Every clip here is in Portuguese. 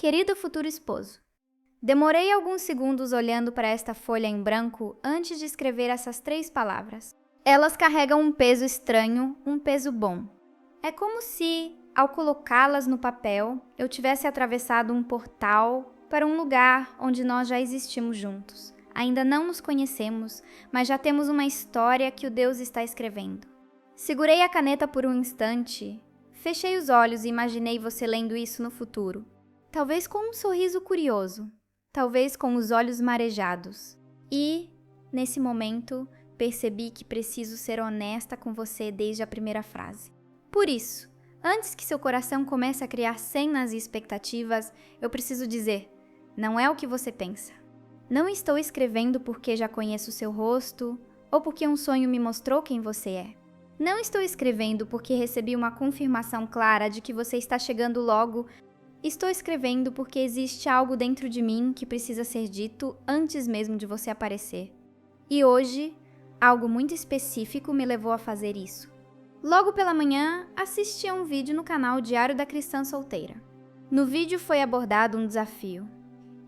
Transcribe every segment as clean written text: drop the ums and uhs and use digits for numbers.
Querido futuro esposo, demorei alguns segundos olhando para esta folha em branco antes de escrever essas 3 palavras. Elas carregam um peso estranho, um peso bom. É como se, ao colocá-las no papel, eu tivesse atravessado um portal para um lugar onde nós já existimos juntos. Ainda não nos conhecemos, mas já temos uma história que o Deus está escrevendo. Segurei a caneta por um instante, fechei os olhos e imaginei você lendo isso no futuro. Talvez com um sorriso curioso, talvez com os olhos marejados. E, nesse momento, percebi que preciso ser honesta com você desde a primeira frase. Por isso, antes que seu coração comece a criar cenas e expectativas, eu preciso dizer, não é o que você pensa. Não estou escrevendo porque já conheço seu rosto ou porque um sonho me mostrou quem você é. Não estou escrevendo porque recebi uma confirmação clara de que você está chegando logo. Estou escrevendo porque existe algo dentro de mim que precisa ser dito antes mesmo de você aparecer. E hoje, algo muito específico me levou a fazer isso. Logo pela manhã, assisti a um vídeo no canal Diário da Cristã Solteira. No vídeo foi abordado um desafio.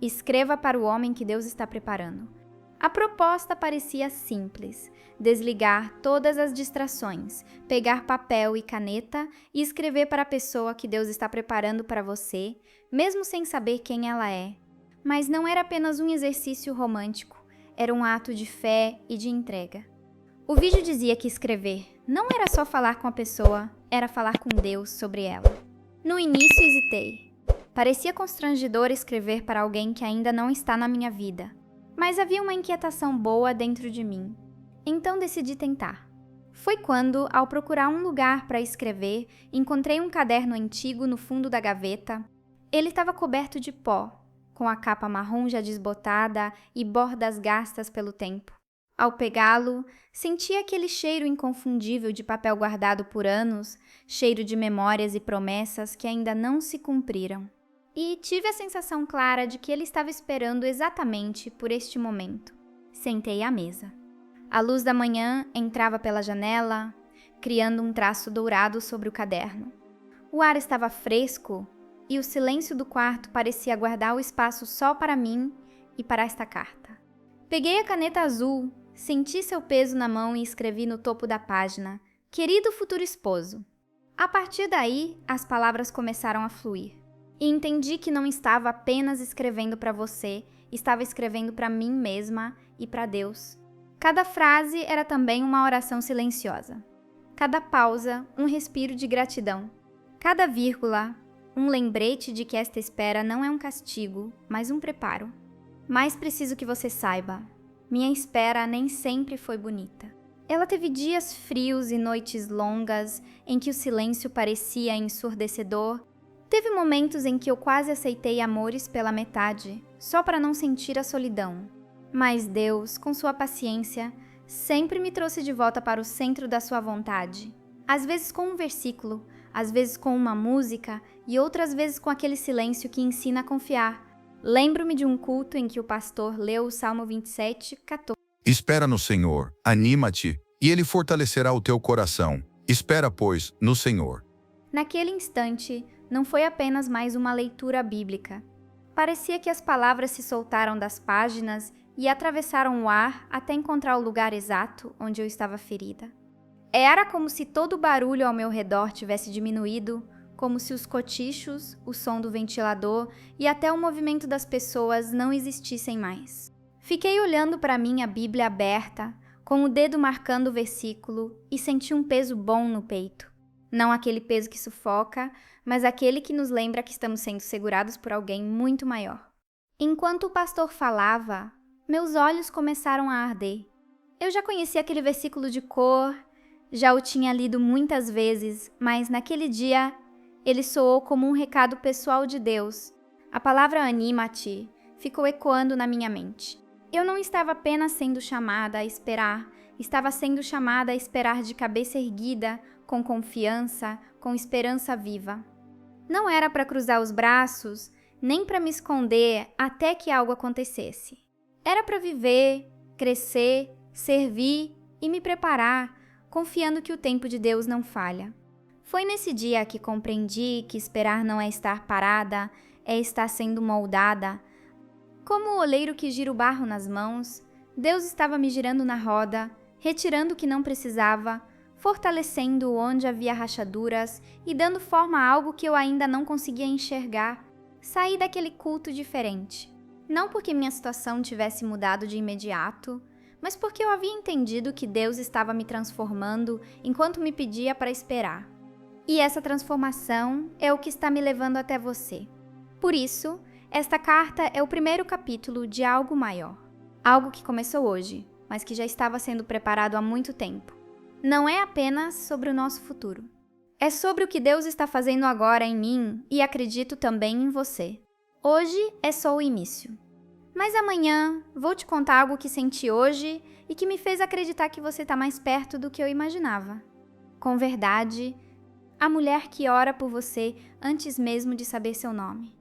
Escreva para o homem que Deus está preparando. A proposta parecia simples: desligar todas as distrações, pegar papel e caneta e escrever para a pessoa que Deus está preparando para você, mesmo sem saber quem ela é. Mas não era apenas um exercício romântico, era um ato de fé e de entrega. O vídeo dizia que escrever não era só falar com a pessoa, era falar com Deus sobre ela. No início hesitei. Parecia constrangedor escrever para alguém que ainda não está na minha vida. Mas havia uma inquietação boa dentro de mim. Então decidi tentar. Foi quando, ao procurar um lugar para escrever, encontrei um caderno antigo no fundo da gaveta. Ele estava coberto de pó, com a capa marrom já desbotada e bordas gastas pelo tempo. Ao pegá-lo, senti aquele cheiro inconfundível de papel guardado por anos, cheiro de memórias e promessas que ainda não se cumpriram. E tive a sensação clara de que ele estava esperando exatamente por este momento. Sentei à mesa. A luz da manhã entrava pela janela, criando um traço dourado sobre o caderno. O ar estava fresco e o silêncio do quarto parecia guardar o espaço só para mim e para esta carta. Peguei a caneta azul, senti seu peso na mão e escrevi no topo da página: Querido futuro esposo. A partir daí, as palavras começaram a fluir. E entendi que não estava apenas escrevendo para você, estava escrevendo para mim mesma e para Deus. Cada frase era também uma oração silenciosa. Cada pausa, um respiro de gratidão. Cada vírgula, um lembrete de que esta espera não é um castigo, mas um preparo. Mas preciso que você saiba, minha espera nem sempre foi bonita. Ela teve dias frios e noites longas em que o silêncio parecia ensurdecedor. Teve momentos em que eu quase aceitei amores pela metade, só para não sentir a solidão. Mas Deus, com sua paciência, sempre me trouxe de volta para o centro da sua vontade. Às vezes com um versículo, às vezes com uma música e outras vezes com aquele silêncio que ensina a confiar. Lembro-me de um culto em que o pastor leu o Salmo 27, 14. Espera no Senhor, anima-te, e Ele fortalecerá o teu coração. Espera, pois, no Senhor. Naquele instante, não foi apenas mais uma leitura bíblica. Parecia que as palavras se soltaram das páginas e atravessaram o ar até encontrar o lugar exato onde eu estava ferida. Era como se todo o barulho ao meu redor tivesse diminuído, como se os cochichos, o som do ventilador e até o movimento das pessoas não existissem mais. Fiquei olhando para minha Bíblia aberta, com o dedo marcando o versículo, e senti um peso bom no peito. Não aquele peso que sufoca, mas aquele que nos lembra que estamos sendo segurados por alguém muito maior. Enquanto o pastor falava, meus olhos começaram a arder. Eu já conhecia aquele versículo de cor, já o tinha lido muitas vezes, mas naquele dia ele soou como um recado pessoal de Deus. A palavra anima-te ficou ecoando na minha mente. Eu não estava apenas sendo chamada a esperar, estava sendo chamada a esperar de cabeça erguida, com confiança, com esperança viva. Não era para cruzar os braços, nem para me esconder até que algo acontecesse. Era para viver, crescer, servir e me preparar, confiando que o tempo de Deus não falha. Foi nesse dia que compreendi que esperar não é estar parada, é estar sendo moldada. Como o oleiro que gira o barro nas mãos, Deus estava me girando na roda, retirando o que não precisava, fortalecendo onde havia rachaduras e dando forma a algo que eu ainda não conseguia enxergar. Saí daquele culto diferente. Não porque minha situação tivesse mudado de imediato, mas porque eu havia entendido que Deus estava me transformando enquanto me pedia para esperar. E essa transformação é o que está me levando até você. Por isso, esta carta é o primeiro capítulo de algo maior. Algo que começou hoje, mas que já estava sendo preparado há muito tempo. Não é apenas sobre o nosso futuro. É sobre o que Deus está fazendo agora em mim e acredito também em você. Hoje é só o início. Mas amanhã vou te contar algo que senti hoje e que me fez acreditar que você está mais perto do que eu imaginava. Com verdade, a mulher que ora por você antes mesmo de saber seu nome.